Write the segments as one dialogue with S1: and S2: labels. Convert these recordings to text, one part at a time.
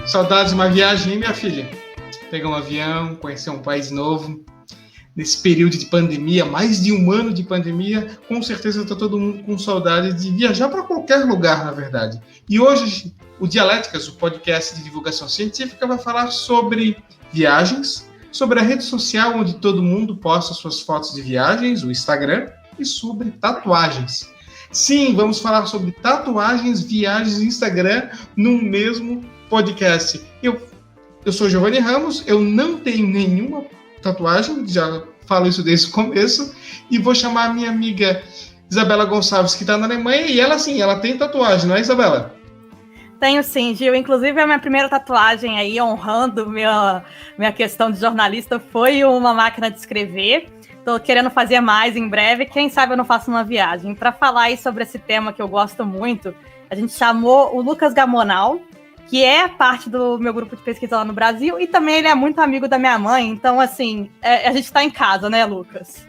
S1: Saudades de uma viagem, hein, minha filha? Pegar um avião, conhecer um país novo. Nesse período de pandemia, mais de um ano de pandemia, com certeza está todo mundo com saudade de viajar para qualquer lugar, na verdade. E hoje, o Dialéticas, o podcast de divulgação científica, vai falar sobre viagens, sobre a rede social onde todo mundo posta suas fotos de viagens, o Instagram, e sobre tatuagens. Sim, vamos falar sobre tatuagens, viagens e Instagram no mesmo podcast. Eu sou Giovanni Ramos, eu não tenho nenhuma tatuagem, já falo isso desde o começo, e vou chamar a minha amiga Isabela Gonçalves, que está na Alemanha, e ela sim, ela tem tatuagem, não é, Isabela?
S2: Tenho sim, Gil. Inclusive, a minha primeira tatuagem aí, honrando minha questão de jornalista, foi uma máquina de escrever. Estou querendo fazer mais em breve. Quem sabe eu não faço uma viagem. Para falar aí sobre esse tema que eu gosto muito, a gente chamou o Lucas Gamonal, que é parte do meu grupo de pesquisa lá no Brasil, e também ele é muito amigo da minha mãe. Então, assim, a gente está em casa, né, Lucas?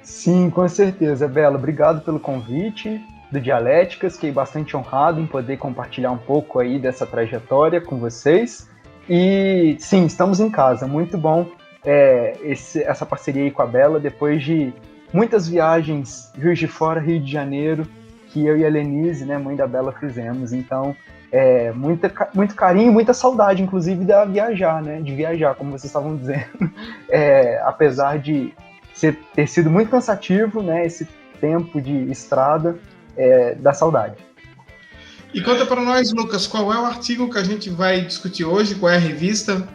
S3: Sim, com certeza, Bela. Obrigado pelo convite do Dialéticas. Fiquei bastante honrado em poder compartilhar um pouco aí dessa trajetória com vocês. E sim, estamos em casa. Muito bom essa parceria aí com a Bela, depois de muitas viagens Juiz de Fora, Rio de Janeiro, que eu e a Lenise, né, mãe da Bela, fizemos. Então, muito carinho, muita saudade, inclusive, de viajar, como vocês estavam dizendo. Apesar de ter sido muito cansativo, né, esse tempo de estrada, da saudade.
S1: E conta para nós, Lucas, qual é o artigo que a gente vai discutir hoje, qual é a revista?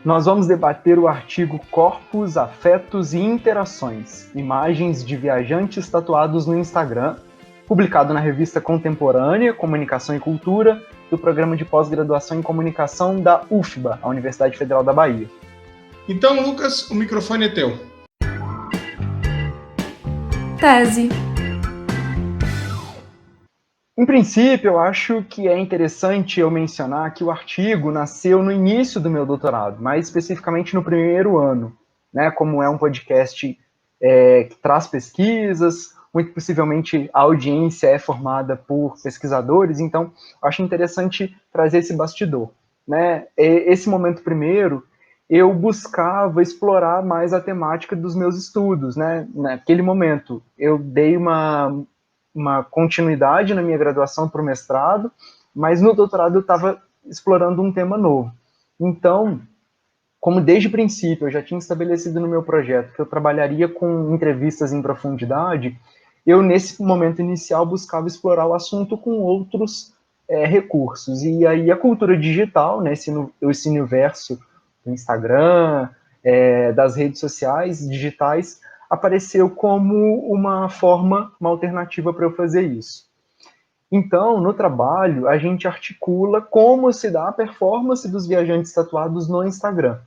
S3: Nós vamos debater o artigo Corpos, Afetos e Interações, imagens de viajantes tatuados no Instagram, publicado na revista Contemporânea, Comunicação e Cultura, do Programa de Pós-Graduação em Comunicação da UFBA, a Universidade Federal da Bahia.
S1: Então, Lucas, o microfone é teu.
S4: Tese.
S3: Em princípio, eu acho que é interessante eu mencionar que o artigo nasceu no início do meu doutorado, mais especificamente no primeiro ano, né? Como é um podcast que traz pesquisas, muito possivelmente a audiência é formada por pesquisadores, então acho interessante trazer esse bastidor, né? Esse momento primeiro, eu buscava explorar mais a temática dos meus estudos, né? Naquele momento, eu dei uma continuidade na minha graduação para o mestrado, mas no doutorado eu estava explorando um tema novo. Então, como desde o princípio eu já tinha estabelecido no meu projeto que eu trabalharia com entrevistas em profundidade, eu, nesse momento inicial, buscava explorar o assunto com outros recursos. E aí a cultura digital, né, esse universo do Instagram, das redes sociais digitais, apareceu como uma alternativa para eu fazer isso. Então, no trabalho, a gente articula como se dá a performance dos viajantes tatuados no Instagram.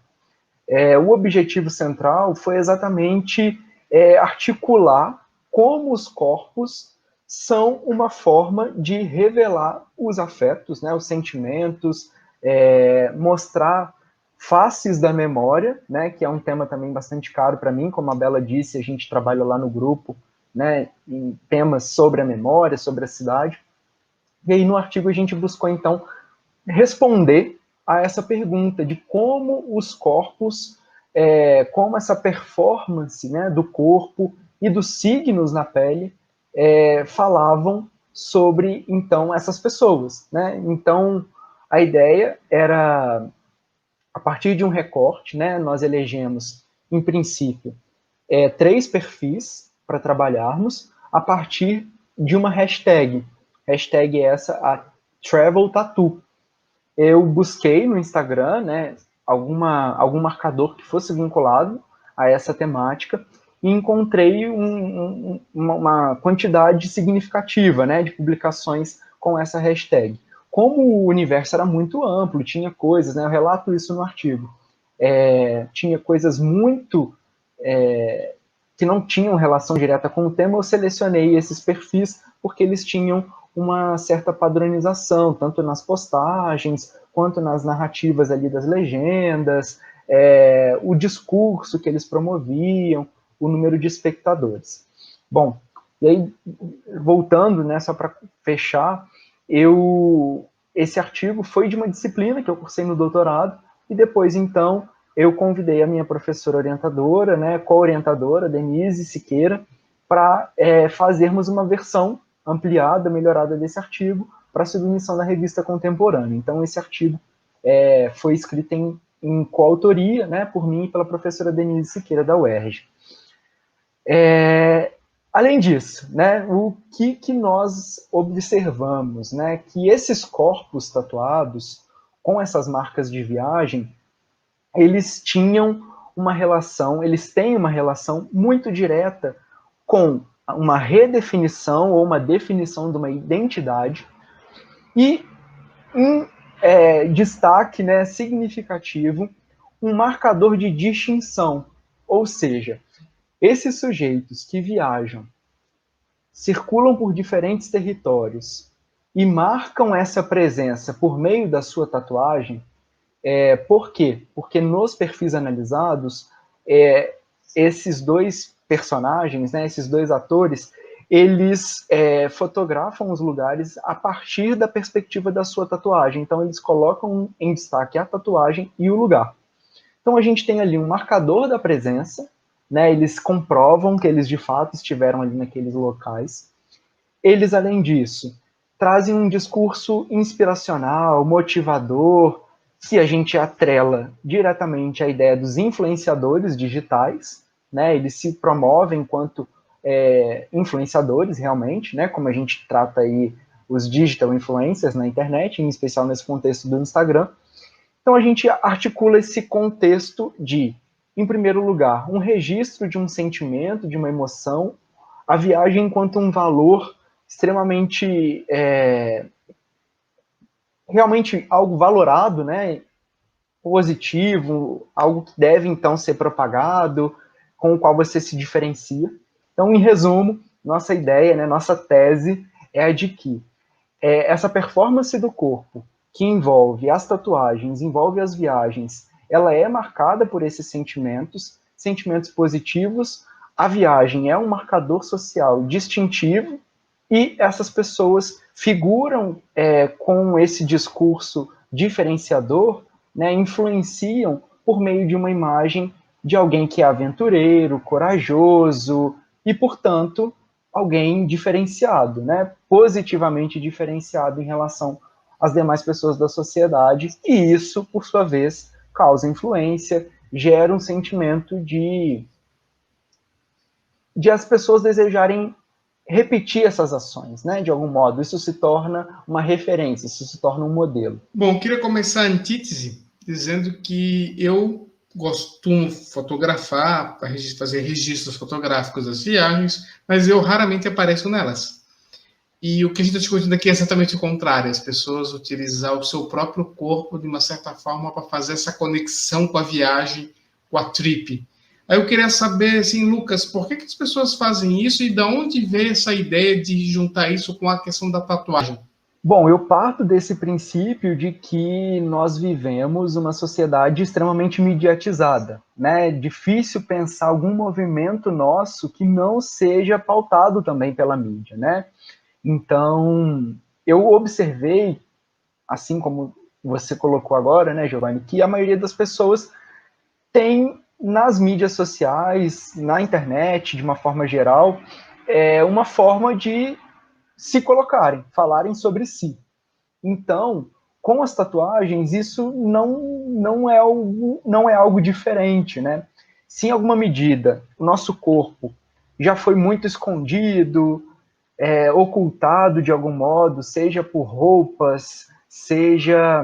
S3: O objetivo central foi exatamente articular como os corpos são uma forma de revelar os afetos, né, os sentimentos, mostrar faces da memória, né, que é um tema também bastante caro para mim, como a Bela disse, a gente trabalha lá no grupo, né, em temas sobre a memória, sobre a cidade. E aí no artigo a gente buscou então responder a essa pergunta de como os corpos, como essa performance, né, do corpo e dos signos na pele falavam sobre então essas pessoas, né? Então a ideia era, a partir de um recorte, né, nós elegemos, em princípio, 3 perfis para trabalharmos a partir de uma hashtag. Hashtag essa, a Travel Tattoo. Eu busquei no Instagram, né, algum marcador que fosse vinculado a essa temática e encontrei uma quantidade significativa, né, de publicações com essa hashtag. Como o universo era muito amplo, tinha coisas, né, eu relato isso no artigo, tinha coisas muito que não tinham relação direta com o tema, eu selecionei esses perfis porque eles tinham uma certa padronização, tanto nas postagens, quanto nas narrativas ali das legendas, o discurso que eles promoviam, o número de espectadores. Bom, e aí, voltando, né, só para fechar, eu esse artigo foi de uma disciplina que eu cursei no doutorado, e depois, então, eu convidei a minha professora orientadora, né, co-orientadora, Denise Siqueira, para fazermos uma versão ampliada, melhorada desse artigo, para submissão da revista Contemporânea. Então, esse artigo foi escrito em coautoria, né, por mim e pela professora Denise Siqueira, da UERJ. Além disso, né, o que nós observamos, né, que esses corpos tatuados, com essas marcas de viagem, eles tinham uma relação, eles têm uma relação muito direta com uma redefinição ou uma definição de uma identidade e em destaque, né, significativo, um marcador de distinção, ou seja, esses sujeitos que viajam, circulam por diferentes territórios e marcam essa presença por meio da sua tatuagem. Por quê? Porque nos perfis analisados, esses dois personagens, né, esses dois atores, eles fotografam os lugares a partir da perspectiva da sua tatuagem. Então, eles colocam em destaque a tatuagem e o lugar. Então, a gente tem ali um marcador da presença, né, eles comprovam que eles, de fato, estiveram ali naqueles locais. Eles, além disso, trazem um discurso inspiracional, motivador, que a gente atrela diretamente à ideia dos influenciadores digitais, né, eles se promovem enquanto influenciadores, realmente, né, como a gente trata aí os digital influencers na internet, em especial nesse contexto do Instagram. Então, a gente articula esse contexto de, em primeiro lugar, um registro de um sentimento, de uma emoção, a viagem enquanto um valor extremamente, realmente algo valorado, né, positivo, algo que deve, então, ser propagado, com o qual você se diferencia. Então, em resumo, nossa ideia, né, nossa tese é a de que essa performance do corpo, que envolve as tatuagens, envolve as viagens, ela é marcada por esses sentimentos positivos. A viagem é um marcador social distintivo e essas pessoas figuram com esse discurso diferenciador, né, influenciam por meio de uma imagem de alguém que é aventureiro, corajoso e, portanto, alguém diferenciado, né, positivamente diferenciado em relação às demais pessoas da sociedade, e isso, por sua vez, causa influência, gera um sentimento de as pessoas desejarem repetir essas ações, né, de algum modo. Isso se torna uma referência, isso se torna um modelo.
S1: Bom, queria começar a antítese dizendo que eu costumo fotografar, fazer registros fotográficos das viagens, mas eu raramente apareço nelas. E o que a gente está discutindo aqui é exatamente o contrário, as pessoas utilizar o seu próprio corpo de uma certa forma para fazer essa conexão com a viagem, com a trip. Aí eu queria saber, assim, Lucas, por que as pessoas fazem isso e de onde veio essa ideia de juntar isso com a questão da tatuagem?
S3: Bom, eu parto desse princípio de que nós vivemos uma sociedade extremamente mediatizada, né? É difícil pensar algum movimento nosso que não seja pautado também pela mídia, né? Então, eu observei, assim como você colocou agora, né, Giovanni, que a maioria das pessoas tem nas mídias sociais, na internet, de uma forma geral, uma forma de se colocarem, falarem sobre si. Então, com as tatuagens, isso não é algo diferente, né? Se em alguma medida o nosso corpo já foi muito escondido, ocultado de algum modo, seja por roupas, seja,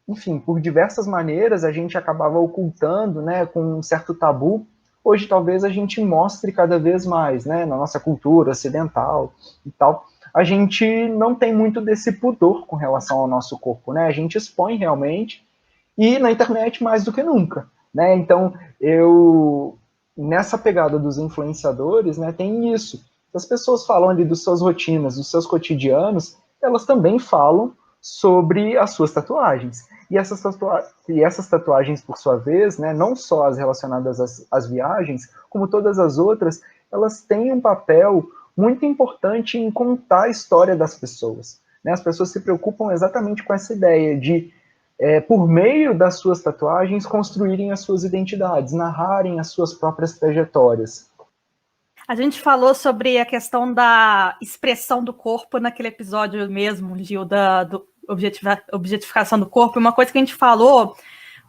S3: enfim, por diversas maneiras a gente acabava ocultando, né, com um certo tabu. Hoje talvez a gente mostre cada vez mais, né, na nossa cultura ocidental e tal. A gente não tem muito desse pudor com relação ao nosso corpo, né? A gente expõe realmente, e na internet mais do que nunca, né? Então, nessa pegada dos influenciadores, né, tem isso. As pessoas falam ali das suas rotinas, dos seus cotidianos, elas também falam sobre as suas tatuagens. E essas tatuagens, por sua vez, né, não só as relacionadas às viagens, como todas as outras, elas têm um papel muito importante em contar a história das pessoas. né? As pessoas se preocupam exatamente com essa ideia de, por meio das suas tatuagens, construírem as suas identidades, narrarem as suas próprias trajetórias.
S2: A gente falou sobre a questão da expressão do corpo naquele episódio mesmo, Gil, do objetificação do corpo. Uma coisa que a gente falou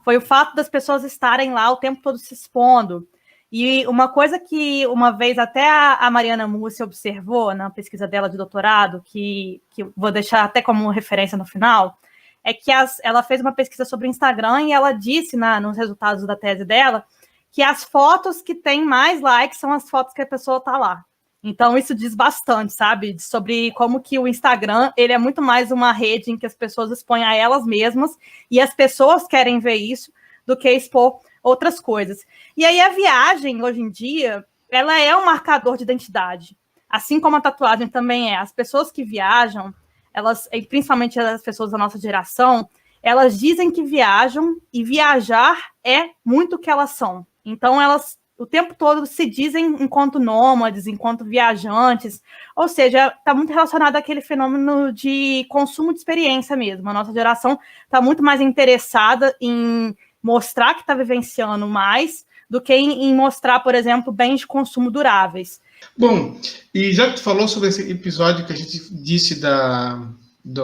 S2: foi o fato das pessoas estarem lá o tempo todo se expondo. E uma coisa que uma vez até a Mariana Mussi observou na pesquisa dela de doutorado, que vou deixar até como referência no final, é que ela fez uma pesquisa sobre o Instagram e ela disse nos resultados da tese dela que as fotos que têm mais likes são as fotos que a pessoa está lá. Então, isso diz bastante, sabe? Sobre como que o Instagram, ele é muito mais uma rede em que as pessoas expõem a elas mesmas e as pessoas querem ver isso do que expor outras coisas. E aí a viagem, hoje em dia, ela é um marcador de identidade. Assim como a tatuagem também é. As pessoas que viajam, elas, principalmente as pessoas da nossa geração, elas dizem que viajam e viajar é muito o que elas são. Então, elas o tempo todo se dizem enquanto nômades, enquanto viajantes, ou seja, está muito relacionado àquele fenômeno de consumo de experiência mesmo. A nossa geração está muito mais interessada em mostrar que está vivenciando mais do que em mostrar, por exemplo, bens de consumo duráveis.
S1: Bom, e já que tu falou sobre esse episódio que a gente disse da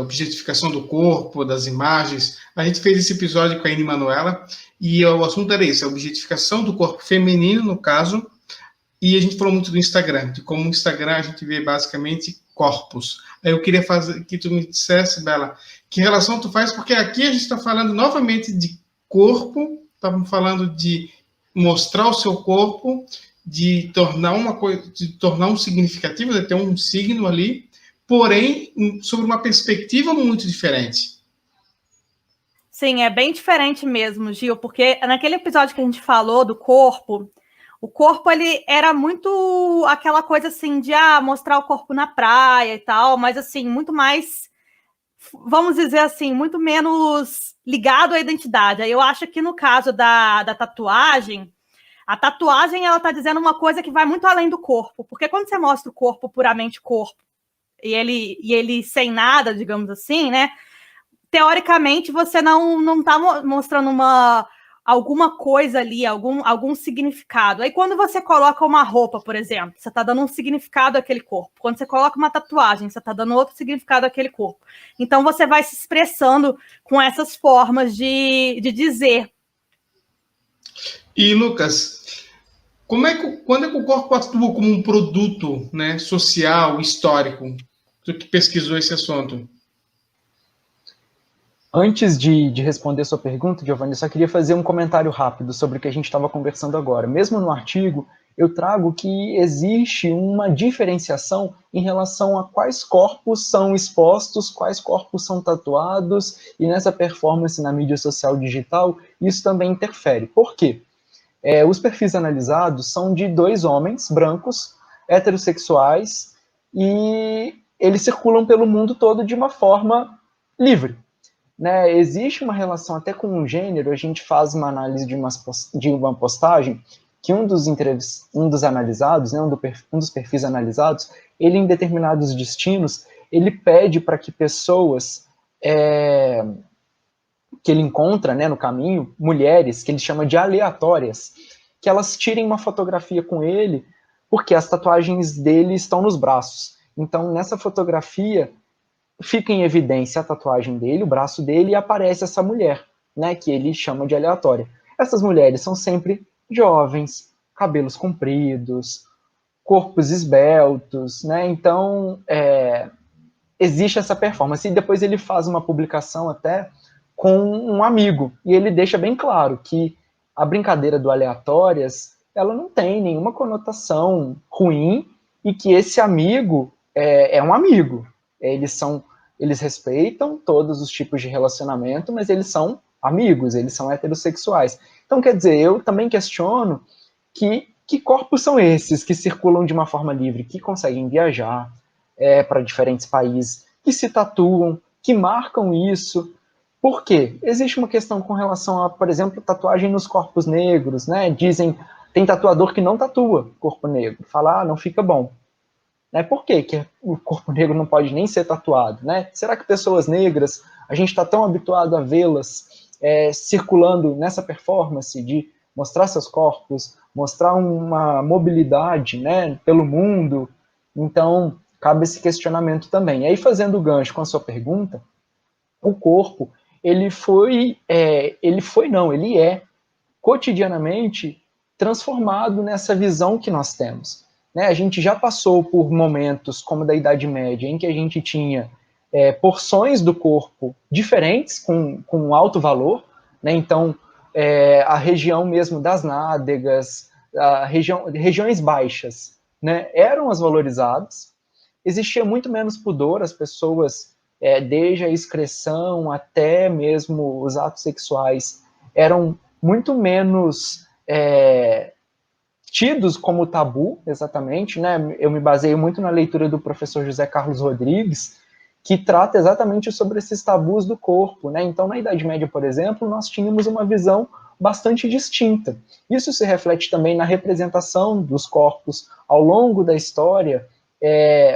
S1: objetificação do corpo, das imagens, a gente fez esse episódio com a Ine Manuela, e o assunto era esse, a objetificação do corpo feminino, no caso, e a gente falou muito do Instagram, de como o Instagram a gente vê basicamente corpos. Aí eu queria que tu me dissesse, Bela, que relação tu faz, porque aqui a gente está falando novamente de corpo, estamos falando de mostrar o seu corpo, de tornar uma coisa, de tornar um significativo, de ter um signo ali, porém, sobre uma perspectiva muito diferente.
S2: Sim, é bem diferente mesmo, Gil, porque naquele episódio que a gente falou do corpo, o corpo, ele era muito aquela coisa assim de mostrar o corpo na praia e tal, mas assim, muito mais, vamos dizer assim, muito menos ligado à identidade. Aí eu acho que no caso da tatuagem, a tatuagem, ela tá dizendo uma coisa que vai muito além do corpo, porque quando você mostra o corpo puramente corpo, e ele sem nada, digamos assim, né? Teoricamente, você não está mostrando alguma coisa ali, algum significado. Aí, quando você coloca uma roupa, por exemplo, você está dando um significado àquele corpo. Quando você coloca uma tatuagem, você está dando outro significado àquele corpo. Então, você vai se expressando com essas formas de dizer.
S1: E, Lucas, quando é que o corpo atua como um produto, né, social, histórico? Tu que pesquisou esse assunto.
S3: Antes de responder a sua pergunta, Giovanni, eu só queria fazer um comentário rápido sobre o que a gente estava conversando agora. Mesmo no artigo, eu trago que existe uma diferenciação em relação a quais corpos são expostos, quais corpos são tatuados, e nessa performance na mídia social digital, isso também interfere. Por quê? Os perfis analisados são de 2 homens brancos, heterossexuais, e eles circulam pelo mundo todo de uma forma livre. Né, existe uma relação até com o gênero, a gente faz uma análise de uma postagem que um dos analisados, né, um dos perfis analisados, ele em determinados destinos, ele pede para que pessoas que ele encontra, né, no caminho, mulheres, que ele chama de aleatórias, que elas tirem uma fotografia com ele, porque as tatuagens dele estão nos braços. Então, nessa fotografia, fica em evidência a tatuagem dele, o braço dele, e aparece essa mulher, né, que ele chama de aleatória. Essas mulheres são sempre jovens, cabelos compridos, corpos esbeltos, né, então existe essa performance. E depois ele faz uma publicação até com um amigo, e ele deixa bem claro que a brincadeira do aleatórias, ela não tem nenhuma conotação ruim, e que esse amigo é um amigo. Eles respeitam todos os tipos de relacionamento, mas eles são amigos, eles são heterossexuais. Então, quer dizer, eu também questiono que corpos são esses que circulam de uma forma livre, que conseguem viajar para diferentes países, que se tatuam, que marcam isso. Por quê? Existe uma questão com relação a, por exemplo, tatuagem nos corpos negros, né? Dizem, tem tatuador que não tatua corpo negro, fala, não fica bom. Né? Por quê que o corpo negro não pode nem ser tatuado? Né? Será que pessoas negras, a gente está tão habituado a vê-las circulando nessa performance de mostrar seus corpos, mostrar uma mobilidade, né, pelo mundo? Então, cabe esse questionamento também. E aí, fazendo o gancho com a sua pergunta, o corpo, ele é cotidianamente transformado nessa visão que nós temos. Né? A gente já passou por momentos, como da Idade Média, em que a gente tinha porções do corpo diferentes, com alto valor, né? Então, a região mesmo das nádegas, regiões baixas, né, eram as valorizadas, existia muito menos pudor, as pessoas, desde a excreção até mesmo os atos sexuais, eram muito menos tidos como tabu, exatamente, né? Eu me baseio muito na leitura do professor José Carlos Rodrigues, que trata exatamente sobre esses tabus do corpo, né? Então, na Idade Média, por exemplo, nós tínhamos uma visão bastante distinta. Isso se reflete também na representação dos corpos ao longo da história.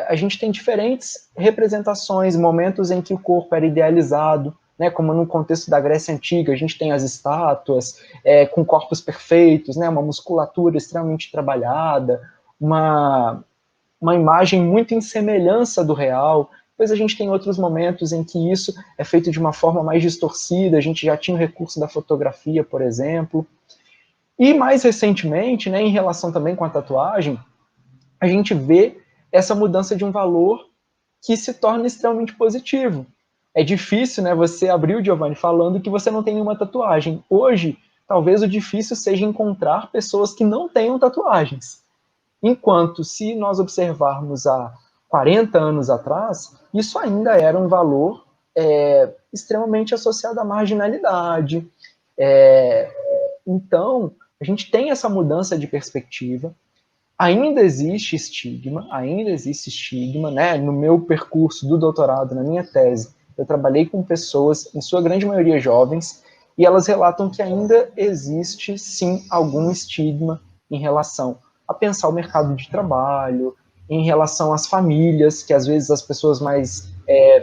S3: A gente tem diferentes representações, momentos em que o corpo era idealizado, né, como no contexto da Grécia Antiga, a gente tem as estátuas com corpos perfeitos, né, uma musculatura extremamente trabalhada, uma imagem muito em semelhança do real. Depois a gente tem outros momentos em que isso é feito de uma forma mais distorcida, a gente já tinha o recurso da fotografia, por exemplo. E mais recentemente, né, em relação também com a tatuagem, a gente vê essa mudança de um valor que se torna extremamente positivo. É difícil, né, você abrir o Giovanni falando que você não tem nenhuma tatuagem. Hoje, talvez o difícil seja encontrar pessoas que não tenham tatuagens. Enquanto, se nós observarmos há 40 anos atrás, isso ainda era um valor extremamente associado à marginalidade. Então, a gente tem essa mudança de perspectiva. Ainda existe estigma, né? No meu percurso do doutorado, na minha tese, eu trabalhei com pessoas, em sua grande maioria jovens, e elas relatam que ainda existe, sim, algum estigma em relação a pensar o mercado de trabalho, em relação às famílias, que às vezes as pessoas mais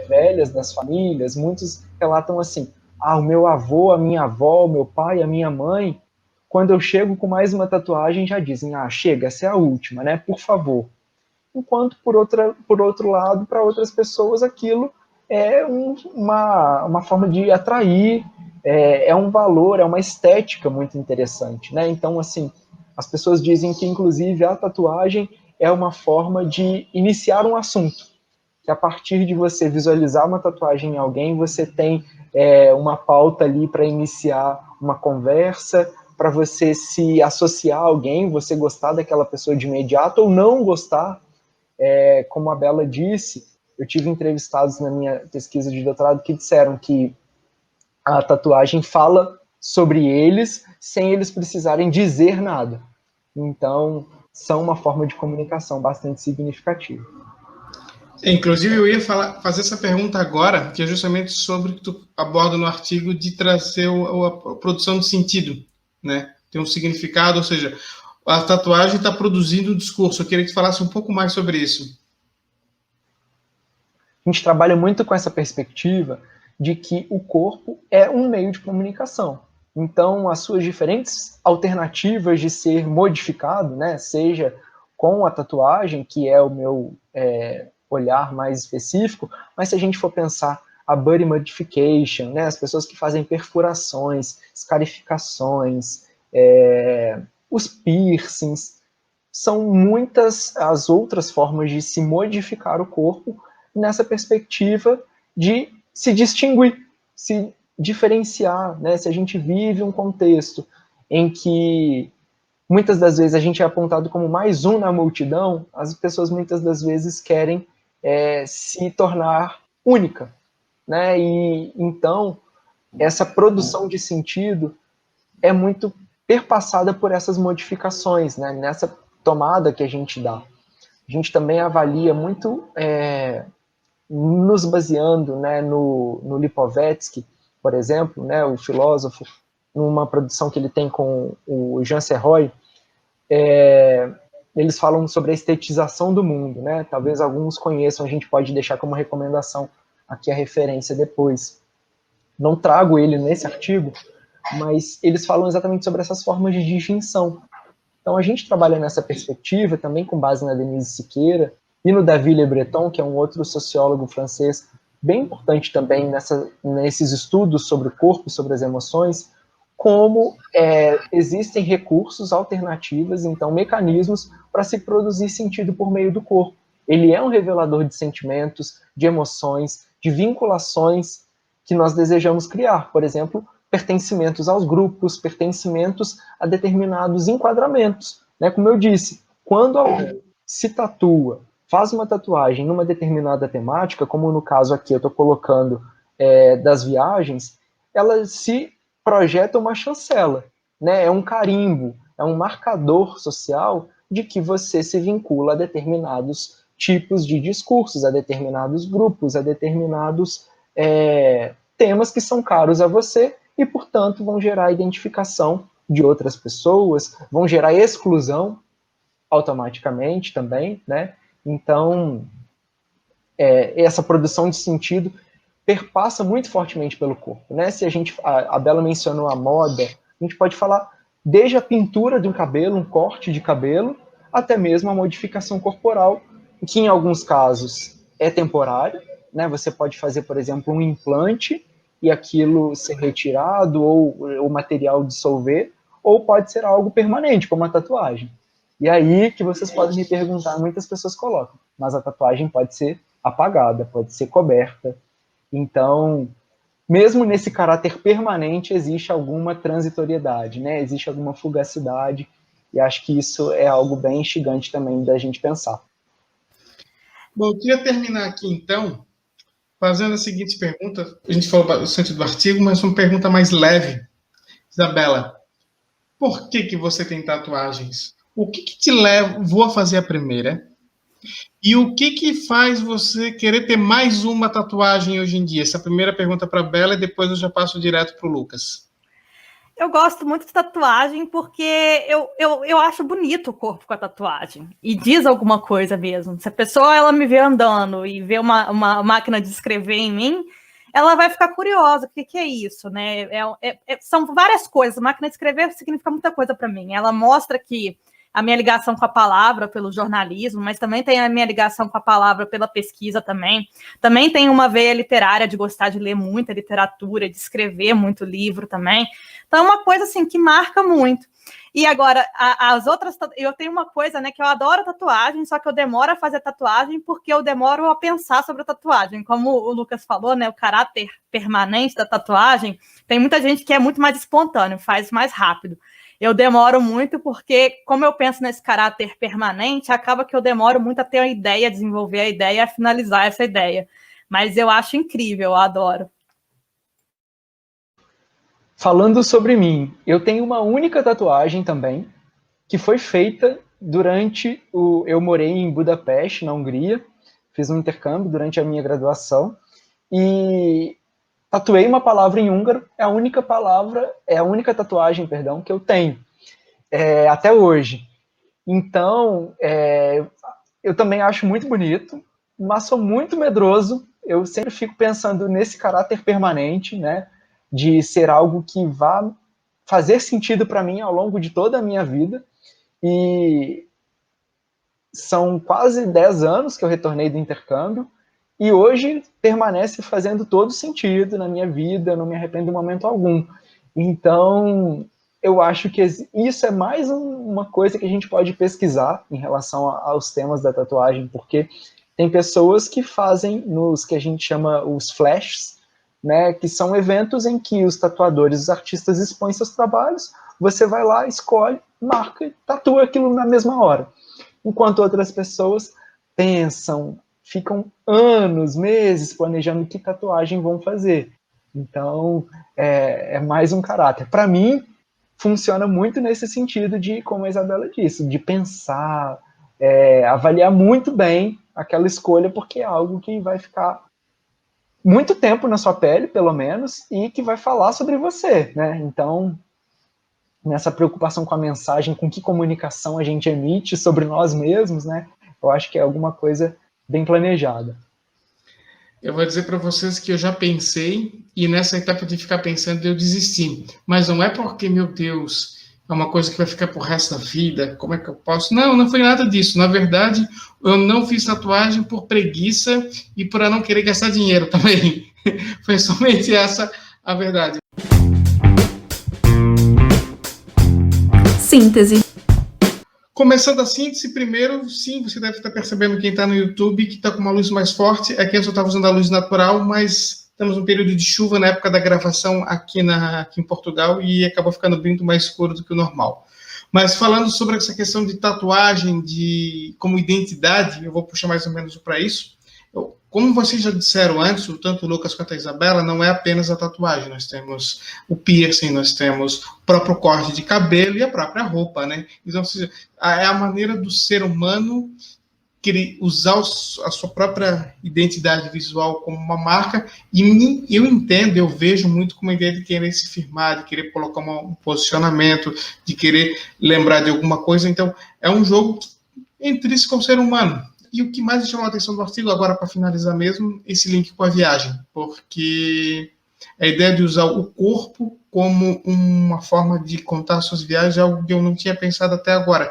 S3: velhas das famílias, muitos relatam assim, o meu avô, a minha avó, o meu pai, a minha mãe, quando eu chego com mais uma tatuagem, já dizem, chega, essa é a última, né, por favor. Enquanto, por outro lado, para outras pessoas, aquilo é uma forma de atrair, é um valor, é uma estética muito interessante, né? Então, assim, as pessoas dizem que, inclusive, a tatuagem é uma forma de iniciar um assunto, que a partir de você visualizar uma tatuagem em alguém, você tem uma pauta ali para iniciar uma conversa, para você se associar a alguém, você gostar daquela pessoa de imediato ou não gostar. Como a Bela disse, eu tive entrevistados na minha pesquisa de doutorado que disseram que a tatuagem fala sobre eles sem eles precisarem dizer nada. Então, são uma forma de comunicação bastante significativa.
S1: Inclusive, eu ia fazer essa pergunta agora, que é justamente sobre o que tu aborda no artigo de trazer a produção de sentido, né? Tem um significado, ou seja, a tatuagem está produzindo um discurso. Eu queria que tu falasse um pouco mais sobre isso.
S3: A gente trabalha muito com essa perspectiva de que o corpo é um meio de comunicação. Então, as suas diferentes alternativas de ser modificado, né, seja com a tatuagem, que é o meu olhar mais específico, mas se a gente for pensar a body modification, né, as pessoas que fazem perfurações, escarificações, os piercings, são muitas as outras formas de se modificar o corpo nessa perspectiva de se distinguir, se diferenciar, né? Se a gente vive um contexto em que muitas das vezes a gente é apontado como mais um na multidão, as pessoas muitas das vezes querem se tornar única, né? E então essa produção de sentido é muito perpassada por essas modificações, né? Nessa tomada que a gente dá. A gente também avalia muito, nos baseando, né, no Lipovetsky, por exemplo, né, o filósofo, numa produção que ele tem com o Jean Serroy, eles falam sobre a estetização do mundo, né? Talvez alguns conheçam, a gente pode deixar como recomendação aqui a referência depois. Não trago ele nesse artigo, mas eles falam exatamente sobre essas formas de distinção. Então, a gente trabalha nessa perspectiva, também com base na Denise Siqueira e no David Le Breton, que é um outro sociólogo francês, bem importante também nesses estudos sobre o corpo, sobre as emoções, como existem recursos alternativos, então mecanismos para se produzir sentido por meio do corpo. Ele é um revelador de sentimentos, de emoções, de vinculações que nós desejamos criar. Por exemplo, pertencimentos aos grupos, pertencimentos a determinados enquadramentos. Né? Como eu disse, quando alguém se tatua, faz uma tatuagem numa determinada temática, como no caso aqui eu estou colocando das viagens, ela se projeta uma chancela, né? É um carimbo, é um marcador social de que você se vincula a determinados tipos de discursos, a determinados grupos, a determinados temas que são caros a você e, portanto, vão gerar identificação de outras pessoas, vão gerar exclusão automaticamente também, né? Então, essa produção de sentido perpassa muito fortemente pelo corpo, né? Se a Bela mencionou a moda, a gente pode falar desde a pintura de um cabelo, um corte de cabelo, até mesmo a modificação corporal, que em alguns casos é temporária, né? Você pode fazer, por exemplo, um implante e aquilo ser retirado ou o material dissolver, ou pode ser algo permanente, como a tatuagem. E aí que vocês podem me perguntar, muitas pessoas colocam, mas a tatuagem pode ser apagada, pode ser coberta. Então, mesmo nesse caráter permanente, existe alguma transitoriedade, né? Existe alguma fugacidade, e acho que isso é algo bem instigante também da gente pensar.
S1: Bom, eu queria terminar aqui, então, fazendo a seguinte pergunta. A gente falou bastante do artigo, mas uma pergunta mais leve. Isabela, por que você tem tatuagens? O que te levou a fazer a primeira? E o que faz você querer ter mais uma tatuagem hoje em dia? Essa primeira pergunta para a Bela e depois eu já passo direto para o Lucas.
S2: Eu gosto muito de tatuagem porque eu acho bonito o corpo com a tatuagem. E diz alguma coisa mesmo. Se a pessoa ela me vê andando e vê uma máquina de escrever em mim, ela vai ficar curiosa. O que é isso, né? São várias coisas. A máquina de escrever significa muita coisa para mim. Ela mostra que a minha ligação com a palavra pelo jornalismo, mas também tem a minha ligação com a palavra pela pesquisa também. Também tem uma veia literária de gostar de ler muita literatura, de escrever muito livro também. Então é uma coisa assim que marca muito. E agora, as outras, eu tenho uma coisa, né, que eu adoro tatuagem, só que eu demoro a fazer tatuagem porque eu demoro a pensar sobre a tatuagem. Como o Lucas falou, né, o caráter permanente da tatuagem, tem muita gente que é muito mais espontâneo, faz mais rápido. Eu demoro muito porque, como eu penso nesse caráter permanente, acaba que eu demoro muito a ter a ideia, a desenvolver a ideia, a finalizar essa ideia. Mas eu acho incrível, eu adoro.
S3: Falando sobre mim, eu tenho uma única tatuagem também, que foi feita durante eu morei em Budapeste, na Hungria, fiz um intercâmbio durante a minha graduação, e tatuei uma palavra em húngaro, é a única tatuagem, que eu tenho, até hoje. Então, eu também acho muito bonito, mas sou muito medroso, eu sempre fico pensando nesse caráter permanente, né, de ser algo que vá fazer sentido para mim ao longo de toda a minha vida, e são quase 10 anos que eu retornei do intercâmbio, e hoje permanece fazendo todo sentido na minha vida, não me arrependo em momento algum. Então, eu acho que isso é mais uma coisa que a gente pode pesquisar em relação aos temas da tatuagem, porque tem pessoas que fazem nos que a gente chama os flashes, né, que são eventos em que os tatuadores, os artistas expõem seus trabalhos, você vai lá, escolhe, marca e tatua aquilo na mesma hora. Enquanto outras pessoas pensam, ficam anos, meses planejando que tatuagem vão fazer. Então, é mais um caráter. Para mim, funciona muito nesse sentido de, como a Isabela disse, de pensar, avaliar muito bem aquela escolha, porque é algo que vai ficar muito tempo na sua pele, pelo menos, e que vai falar sobre você, né? Então, nessa preocupação com a mensagem, com que comunicação a gente emite sobre nós mesmos, né? Eu acho que é alguma coisa bem planejada.
S1: Eu vou dizer para vocês que eu já pensei, e nessa etapa de ficar pensando eu desisti. Mas não é porque, meu Deus, é uma coisa que vai ficar pro resto da vida, como é que eu posso? Não, não foi nada disso. Na verdade, eu não fiz tatuagem por preguiça e por não querer gastar dinheiro também. Foi somente essa a verdade.
S4: Síntese.
S1: Começando a síntese, primeiro, sim, você deve estar percebendo quem está no YouTube, que está com uma luz mais forte. Aqui eu só estava usando a luz natural, mas estamos num período de chuva na época da gravação aqui em Portugal e acabou ficando muito mais escuro do que o normal. Mas falando sobre essa questão de tatuagem como identidade, eu vou puxar mais ou menos para isso. Como vocês já disseram antes, tanto o Lucas quanto a Isabela, não é apenas a tatuagem. Nós temos o piercing, nós temos o próprio corte de cabelo e a própria roupa, né? Então, é a maneira do ser humano usar a sua própria identidade visual como uma marca, e eu entendo, eu vejo muito como a ideia de querer se firmar, de querer colocar um posicionamento, de querer lembrar de alguma coisa. Então, é um jogo intrínseco ao ser humano. E o que mais chamou a atenção do artigo, agora para finalizar mesmo, esse link com a viagem, porque a ideia de usar o corpo como uma forma de contar suas viagens é algo que eu não tinha pensado até agora.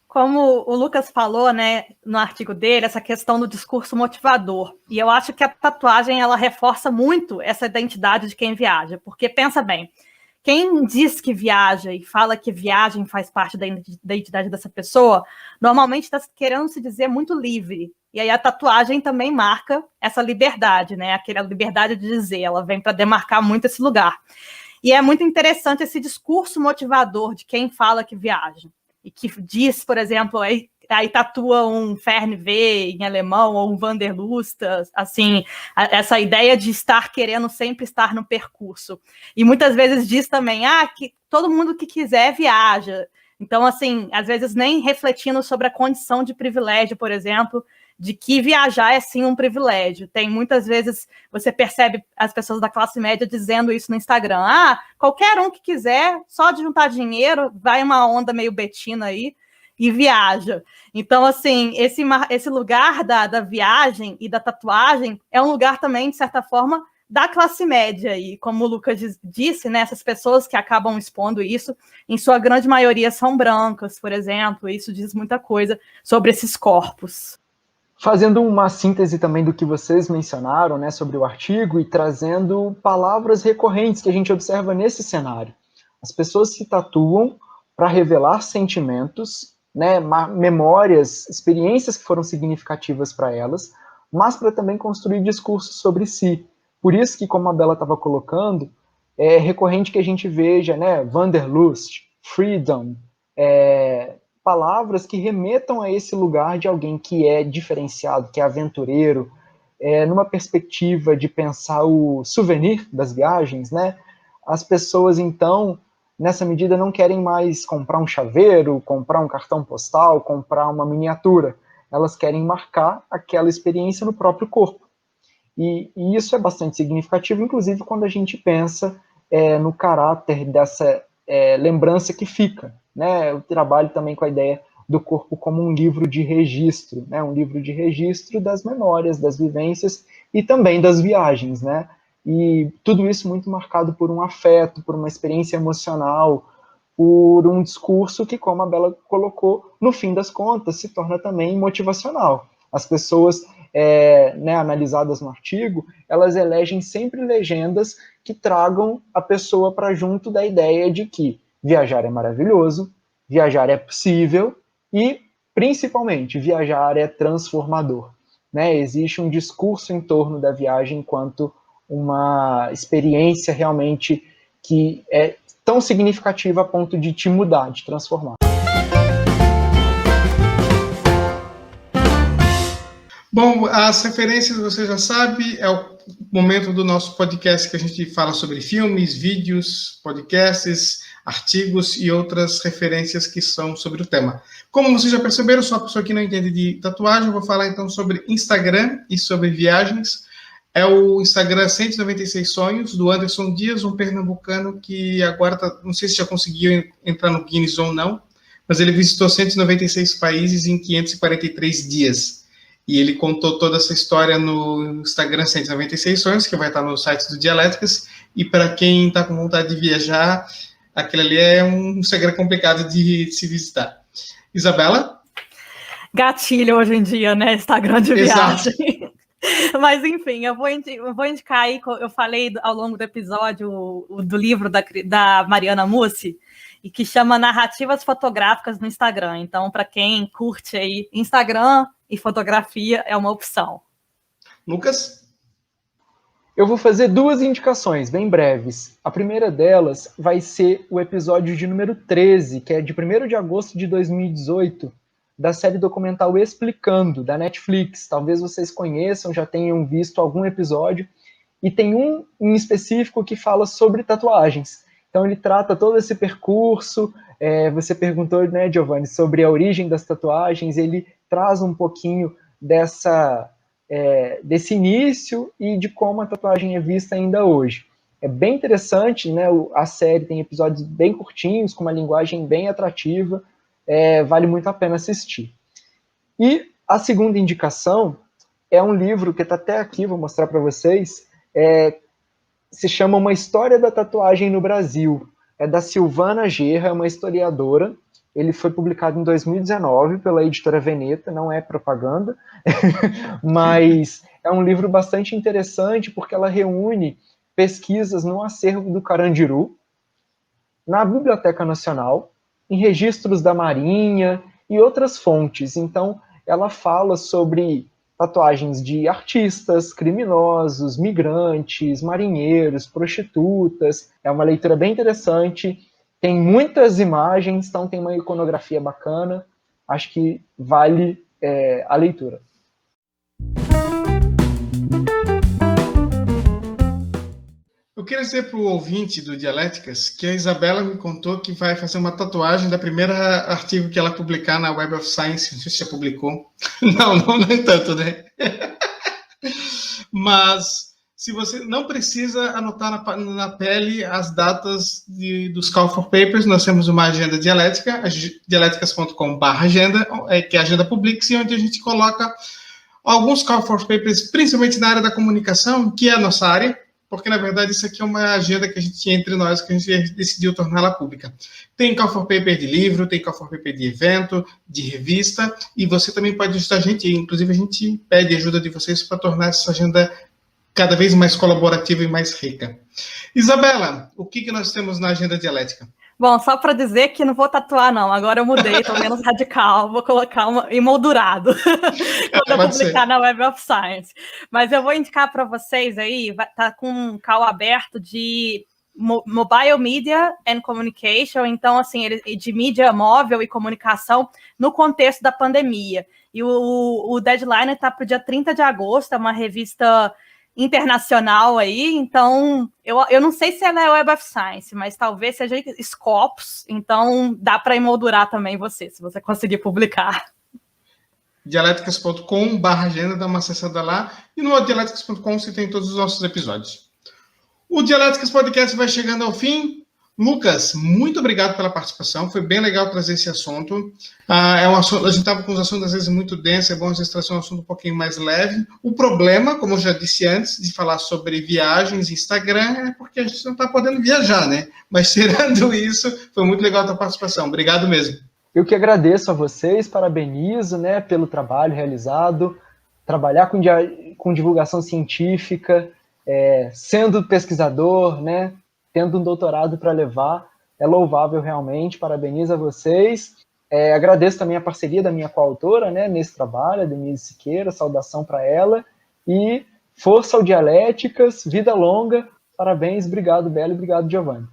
S2: Como o Lucas falou, né, no artigo dele, essa questão do discurso motivador. E eu acho que a tatuagem, ela reforça muito essa identidade de quem viaja. Porque, pensa bem, quem diz que viaja e fala que viagem faz parte da identidade dessa pessoa, normalmente está querendo se dizer muito livre. E aí a tatuagem também marca essa liberdade, né? Aquela liberdade de dizer, ela vem para demarcar muito esse lugar. E é muito interessante esse discurso motivador de quem fala que viaja. E que diz, por exemplo, aí tatua um Fernweh em alemão, ou um Wanderlust, assim, essa ideia de estar querendo sempre estar no percurso. E muitas vezes diz também, que todo mundo que quiser viaja. Então, assim, às vezes nem refletindo sobre a condição de privilégio, por exemplo, de que viajar é sim um privilégio. Tem muitas vezes, você percebe as pessoas da classe média dizendo isso no Instagram. Qualquer um que quiser, só de juntar dinheiro, vai uma onda meio betina aí, e viaja. Então, assim, esse lugar da viagem e da tatuagem é um lugar também, de certa forma, da classe média. E como o Lucas disse, né, essas pessoas que acabam expondo isso, em sua grande maioria são brancas, por exemplo. Isso diz muita coisa sobre esses corpos.
S3: Fazendo uma síntese também do que vocês mencionaram, né, sobre o artigo, e trazendo palavras recorrentes que a gente observa nesse cenário. As pessoas se tatuam para revelar sentimentos, né, memórias, experiências que foram significativas para elas, mas para também construir discursos sobre si. Por isso que, como a Bela estava colocando, é recorrente que a gente veja, né, Wanderlust, freedom, palavras que remetam a esse lugar de alguém que é diferenciado, que é aventureiro, numa perspectiva de pensar o souvenir das viagens, né, as pessoas, então, nessa medida, não querem mais comprar um chaveiro, comprar um cartão postal, comprar uma miniatura. Elas querem marcar aquela experiência no próprio corpo. E isso é bastante significativo, inclusive quando a gente pensa no caráter dessa lembrança que fica. Né? Eu trabalho também com a ideia do corpo como um livro de registro, né? Um livro de registro das memórias, das vivências e também das viagens, né? E tudo isso muito marcado por um afeto, por uma experiência emocional, por um discurso que, como a Bela colocou, no fim das contas, se torna também motivacional. As pessoas, analisadas no artigo, elas elegem sempre legendas que tragam a pessoa para junto da ideia de que viajar é maravilhoso, viajar é possível e, principalmente, viajar é transformador. Né? Existe um discurso em torno da viagem enquanto uma experiência realmente que é tão significativa a ponto de te mudar, de transformar.
S1: Bom, as referências você já sabe, é o momento do nosso podcast que a gente fala sobre filmes, vídeos, podcasts, artigos e outras referências que são sobre o tema. Como vocês já perceberam, eu sou uma pessoa que não entende de tatuagem, eu vou falar então sobre Instagram e sobre viagens. É o Instagram 196 Sonhos, do Anderson Dias, um pernambucano que agora, não sei se já conseguiu entrar no Guinness ou não, mas ele visitou 196 países em 543 dias. E ele contou toda essa história no Instagram 196 Sonhos, que vai estar no site do Dialéticas. E para quem está com vontade de viajar, aquele ali é um Instagram complicado de se visitar. Isabela?
S2: Gatilho hoje em dia, né? Instagram de
S1: Exato.
S2: viagem. Mas, enfim, eu vou indicar aí, eu falei ao longo do episódio do livro da Mariana Mussi, e que chama Narrativas Fotográficas no Instagram. Então, para quem curte aí Instagram e fotografia, é uma opção.
S1: Lucas?
S3: Eu vou fazer 2 indicações bem breves. A primeira delas vai ser o episódio de número 13, que é de 1º de agosto de 2018, da série documental Explicando, da Netflix. Talvez vocês conheçam, já tenham visto algum episódio. E tem um em específico que fala sobre tatuagens. Então ele trata todo esse percurso. Você perguntou, né, Giovanni, sobre a origem das tatuagens. Ele traz um pouquinho desse início e de como a tatuagem é vista ainda hoje. É bem interessante, né? A série tem episódios bem curtinhos, com uma linguagem bem atrativa. Vale muito a pena assistir. E a segunda indicação é um livro que está até aqui, vou mostrar para vocês, se chama Uma História da Tatuagem no Brasil. É da Silvana Gerra, é uma historiadora. Ele foi publicado em 2019 pela editora Veneta, não é propaganda, mas é um livro bastante interessante porque ela reúne pesquisas no acervo do Carandiru, na Biblioteca Nacional, em registros da Marinha e outras fontes. Então, ela fala sobre tatuagens de artistas, criminosos, migrantes, marinheiros, prostitutas. É uma leitura bem interessante, tem muitas imagens, então tem uma iconografia bacana. Acho que vale a leitura.
S1: Eu queria dizer para o ouvinte do Dialéticas que a Isabela me contou que vai fazer uma tatuagem da primeira artigo que ela publicar na Web of Science. Não sei se já publicou. Não é tanto, né? Mas se você não precisa anotar na pele as datas dos Call for Papers, nós temos uma agenda dialética, dialéticas.com/agenda, que é a agenda Publix, onde a gente coloca alguns Call for Papers, principalmente na área da comunicação, que é a nossa área, porque, na verdade, isso aqui é uma agenda que a gente tinha entre nós, que a gente decidiu torná-la pública. Tem Call for Paper de livro, tem Call for Paper de evento, de revista, e você também pode ajudar a gente, inclusive a gente pede ajuda de vocês para tornar essa agenda cada vez mais colaborativa e mais rica. Isabela, o que nós temos na agenda dialética?
S2: Bom, só para dizer que não vou tatuar, não. Agora eu mudei, estou menos radical. Vou colocar emoldurado quando eu publicar na Web of Science. Mas eu vou indicar para vocês aí, tá com um call aberto de Mobile Media and Communication, então, assim, de mídia móvel e comunicação no contexto da pandemia. E o deadline está para o dia 30 de agosto, é uma revista internacional aí, então eu não sei se ela é Web of Science, mas talvez seja Scopus, então dá para emoldurar também você, se você conseguir publicar.
S1: Dialéticas.com/agenda, dá uma acessada lá, e no dialéticas.com você tem todos os nossos episódios. O Dialéticas Podcast vai chegando ao fim. Lucas, muito obrigado pela participação, foi bem legal trazer esse assunto. É um assunto, a gente estava com os assuntos às vezes muito densos, é bom às vezes trazer um assunto um pouquinho mais leve. O problema, como eu já disse antes, de falar sobre viagens e Instagram, é porque a gente não está podendo viajar, né? Mas tirando isso, foi muito legal a tua participação, obrigado mesmo.
S3: Eu que agradeço a vocês, parabenizo, né, pelo trabalho realizado, trabalhar com divulgação científica, sendo pesquisador, né, tendo um doutorado para levar, é louvável realmente, parabenizo a vocês. Agradeço também a parceria da minha coautora, né, nesse trabalho, a Denise Siqueira, saudação para ela, e força ao Dialéticas, vida longa, parabéns, obrigado, Bela, e obrigado, Giovanni.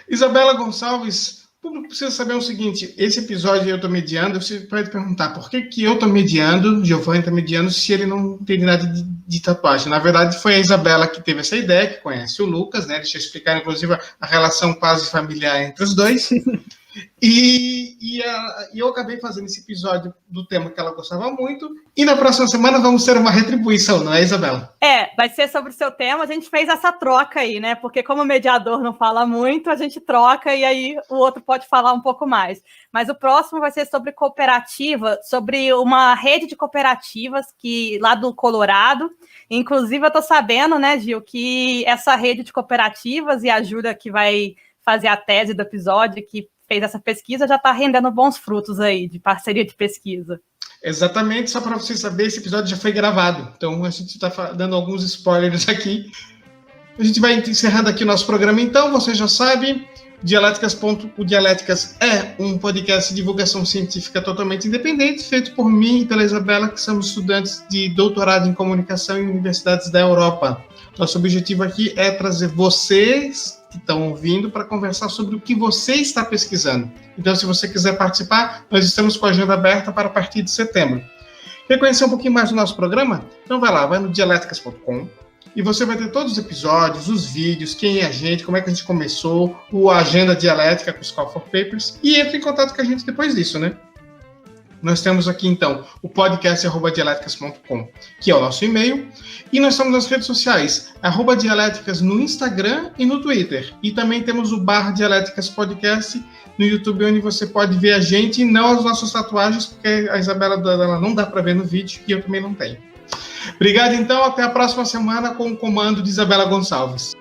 S1: Isabela Gonçalves, o público precisa saber o seguinte, esse episódio eu estou mediando, você pode perguntar por que eu estou mediando, Giovanni está mediando, se ele não tem nada de tatuagem. Na verdade, foi a Isabela que teve essa ideia, que conhece o Lucas, né? Deixa eu explicar, inclusive, a relação quase familiar entre os dois. E eu acabei fazendo esse episódio do tema que ela gostava muito. E na próxima semana vamos ter uma retribuição, não é, Isabela?
S2: Vai ser sobre o seu tema. A gente fez essa troca aí, né? Porque como o mediador não fala muito, a gente troca e aí o outro pode falar um pouco mais. Mas o próximo vai ser sobre cooperativa, sobre uma rede de cooperativas que lá do Colorado. Inclusive, eu estou sabendo, né, Gil, que essa rede de cooperativas e a Júlia que vai fazer a tese do episódio, que fez essa pesquisa, já está rendendo bons frutos aí, de parceria de pesquisa.
S1: Exatamente, só para você saber, esse episódio já foi gravado. Então, a gente está dando alguns spoilers aqui. A gente vai encerrando aqui o nosso programa, então, você já sabe, o Dialéticas é um podcast de divulgação científica totalmente independente, feito por mim e pela Isabela, que somos estudantes de doutorado em comunicação em universidades da Europa. Nosso objetivo aqui é trazer vocês que estão ouvindo para conversar sobre o que você está pesquisando. Então, se você quiser participar, nós estamos com a agenda aberta para a partir de setembro. Quer conhecer um pouquinho mais do nosso programa? Então vai lá, vai no dialéticas.com e você vai ter todos os episódios, os vídeos, quem é a gente, como é que a gente começou, a agenda dialética com os Call for Papers, e entre em contato com a gente depois disso, né? Nós temos aqui, então, o podcast@dialéticas.com, que é o nosso e-mail, e nós estamos nas redes sociais, @dialéticas no Instagram e no Twitter, e também temos o /Dialéticas Podcast no YouTube, onde você pode ver a gente e não as nossas tatuagens, porque a Isabela ela não dá para ver no vídeo, e eu também não tenho. Obrigado, então, até a próxima semana com o comando de Isabela Gonçalves.